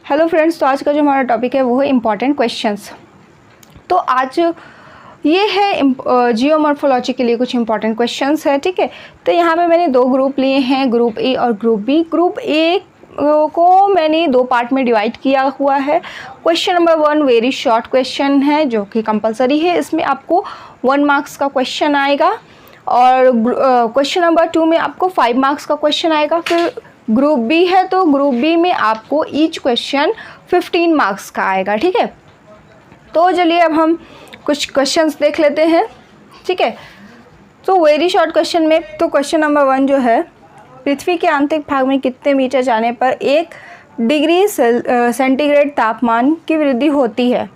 Hello friends, तो आज का जो हमारा टॉपिक है वो है इम्पॉर्टेंट क्वेश्चंस। तो आज ये है जियोमॉर्फोलॉजी के लिए कुछ इंपॉर्टेंट क्वेश्चंस है। ठीक है, तो यहाँ पे मैंने दो ग्रुप लिए हैं, ग्रुप ए और ग्रुप बी। ग्रुप ए को मैंने दो पार्ट में डिवाइड किया हुआ है। Question number 1 very short question है जो कि कंपलसरी है, इसमें आपको 1 मार्क्स का क्वेश्चन आएगा। और क्वेश्चन नंबर 2 में आपको 5 मार्क्स का क्वेश्चन आएगा। फिर ग्रुप बी है तो ग्रुप बी में आपको ईच क्वेश्चन 15 मार्क्स का आएगा। ठीक है, तो चलिए अब हम कुछ क्वेश्चंस देख लेते हैं। ठीक है, तो वेरी शॉर्ट क्वेश्चन में तो क्वेश्चन नंबर 1 जो है, पृथ्वी के आंतरिक भाग में कितने मीटर जाने पर 1 डिग्री सेंटीग्रेड तापमान की वृद्धि होती है।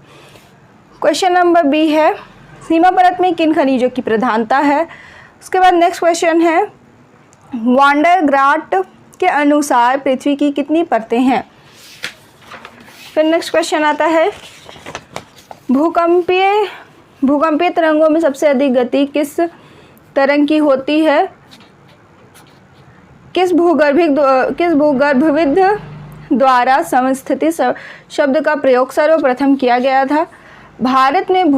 क्वेश्चन नंबर बी है, सीमा परत में किन खनिजों की प्रधानता है। उसके बाद नेक्स्ट क्वेश्चन है, वांडरग्राट के अनुसार पृथ्वी की कितनी परतें हैं। फिर नेक्स्ट क्वेश्चन आता है, भूकंपीय तरंगों में सबसे अधिक गति किस तरंग की होती है। किस भूगर्भविद द्वारा समस्थिति शब्द का प्रयोग सर्वप्रथम किया गया था। भारत में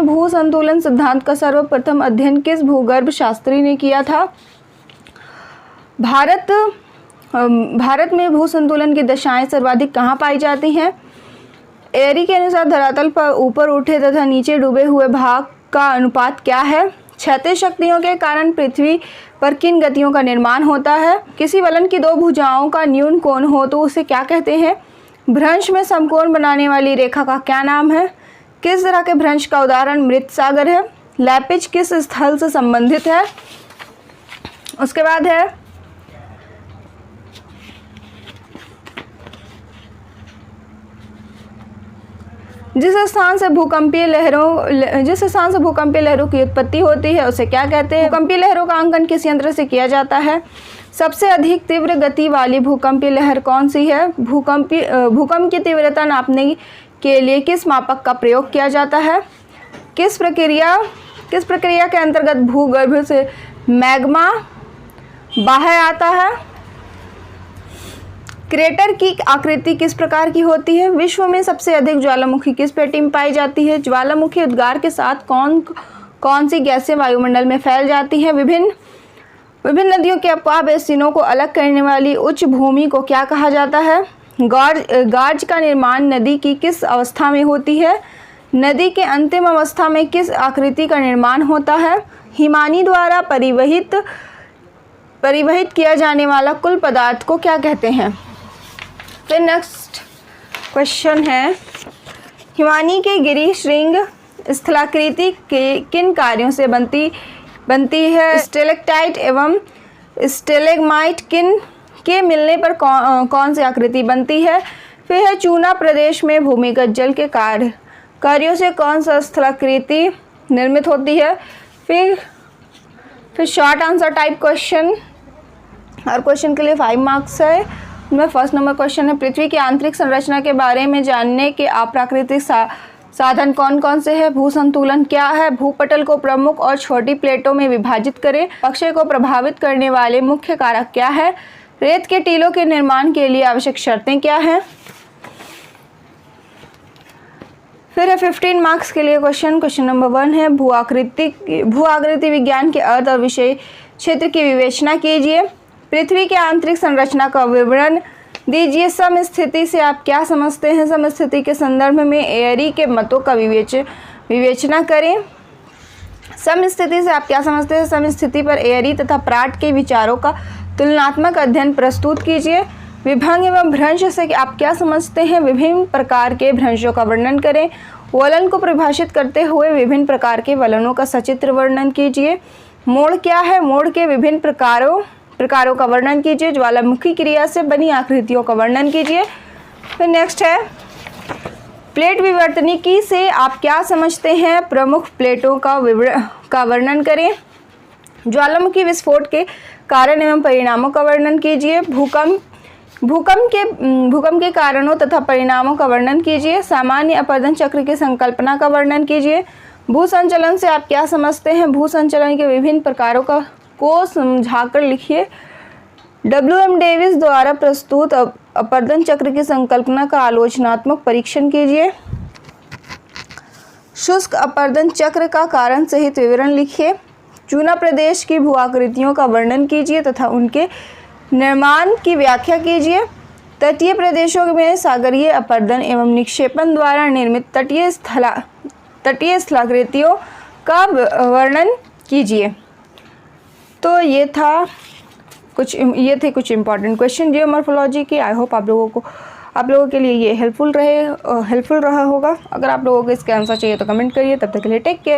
भू संतुलन सिद्धांत का सर्वप्रथम अध्ययन किस भूगर्भ शास्त्री ने किया था। भारत में भू संतुलन की दशाएं सर्वाधिक कहाँ पाई जाती हैं। एरी के अनुसार धरातल पर ऊपर उठे तथा नीचे डूबे हुए भाग का अनुपात क्या है। क्षैतिज शक्तियों के कारण पृथ्वी पर किन गतियों का निर्माण होता है। किसी वलन की दो भुजाओं का न्यून कोण हो तो उसे क्या कहते हैं। भ्रंश में समकोण बनाने वाली रेखा का क्या नाम है। किस तरह के भ्रंश का उदाहरण मृत सागर है। लैपिज किस स्थल से संबंधित है। उसके बाद है, जिस स्थान से भूकंपीय लहरों की उत्पत्ति होती है उसे क्या कहते हैं। भूकंपीय लहरों का अंकन किस यंत्र से किया जाता है। सबसे अधिक तीव्र गति वाली भूकंपीय लहर कौन सी है। भूकंप की तीव्रता नापने के लिए किस मापक का प्रयोग किया जाता है। किस प्रक्रिया के अंतर्गत भूगर्भ से मैग्मा बाहर आता है। क्रेटर की आकृति किस प्रकार की होती है। विश्व में सबसे अधिक ज्वालामुखी किस पेटी में पाई जाती है। ज्वालामुखी उद्गार के साथ कौन सी गैसें वायुमंडल में फैल जाती हैं। विभिन्न नदियों के अपवाह बेसिनों को अलग करने वाली उच्च भूमि को क्या कहा जाता है। गार्ज का निर्माण नदी की किस अवस्था में होती है। नदी के अंतिम अवस्था में किस आकृति का निर्माण होता है। हिमानी द्वारा परिवहित किया जाने वाला कुल पदार्थ को क्या कहते हैं। फिर नेक्स्ट क्वेश्चन है, हिमानी के गिरी श्रृंग स्थलाकृति के किन कार्यों से बनती है। स्टेलेक्टाइट एवं स्टेलेग्माइट किन के मिलने पर कौन सी आकृति बनती है। फिर है, चूना प्रदेश में भूमिगत जल के कार्यों से कौन सा स्थलाकृति निर्मित होती है। फिर शॉर्ट आंसर टाइप क्वेश्चन, हर क्वेश्चन के लिए 5 मार्क्स है। उनमें फर्स्ट नंबर क्वेश्चन है, पृथ्वी की आंतरिक संरचना के बारे में जानने के अप्राकृतिक साधन कौन कौन से हैं। भू संतुलन क्या है। भूपटल को प्रमुख और छोटी प्लेटों में विभाजित करें। अक्षय को प्रभावित करने वाले मुख्य कारक क्या है। रेत के टीलों के निर्माण के लिए आवश्यक शर्तें क्या हैं। फिर है 15 मार्क्स के लिए क्वेश्चन नंबर 1 है, भू आकृति विज्ञान के अर्थ और विषय क्षेत्र की विवेचना कीजिए। पृथ्वी के आंतरिक संरचना का विवरण दीजिए। समस्थिति से आप क्या समझते हैं। समस्थिति के संदर्भ में एरी के मतों का विवेचना करें। समस्थिति से आप क्या समझते हैं। समस्थिति पर एरी तथा प्राट के विचारों का तुलनात्मक अध्ययन प्रस्तुत कीजिए। विभंग एवं भ्रंश से आप क्या समझते हैं। विभिन्न प्रकार के भ्रंशों का वर्णन करें। वलन को परिभाषित करते हुए विभिन्न प्रकार के वलनों का सचित्र वर्णन कीजिए। मोड़ क्या है। मोड़ के विभिन्न प्रकारों का वर्णन कीजिए। ज्वालामुखी क्रिया से बनी आकृतियों का वर्णन कीजिए। फिर नेक्स्ट है, प्लेट विवर्तनिकी से आप क्या समझते हैं। प्रमुख प्लेटों का वर्णन करें। ज्वालामुखी विस्फोट के कारण एवं परिणामों का वर्णन कीजिए। भूकंप के कारणों तथा परिणामों का वर्णन कीजिए। सामान्य अपरदन चक्र की संकल्पना का वर्णन कीजिए। भू संचलन से आप क्या समझते हैं। भू संचलन के विभिन्न प्रकारों को समझाकर लिखिए। WM डेविस द्वारा प्रस्तुत अपरदन चक्र की संकल्पना का आलोचनात्मक परीक्षण कीजिए। शुष्क अपरदन चक्र का कारण सहित विवरण लिखिए। चुना प्रदेश की भूआकृतियों का वर्णन कीजिए तथा उनके निर्माण की व्याख्या कीजिए। तटीय प्रदेशों में सागरीय अपरदन एवं निक्षेपण द्वारा निर्मित तटीय स्थलाकृतियों का वर्णन कीजिए। तो ये थे कुछ इंपॉर्टेंट क्वेश्चन जियोमॉर्फोलॉजी की। आई होप आप लोगों के लिए ये हेल्पफुल रहा होगा। अगर आप लोगों को इसके आंसर चाहिए तो कमेंट करिए। तब तक के लिए टेक केयर।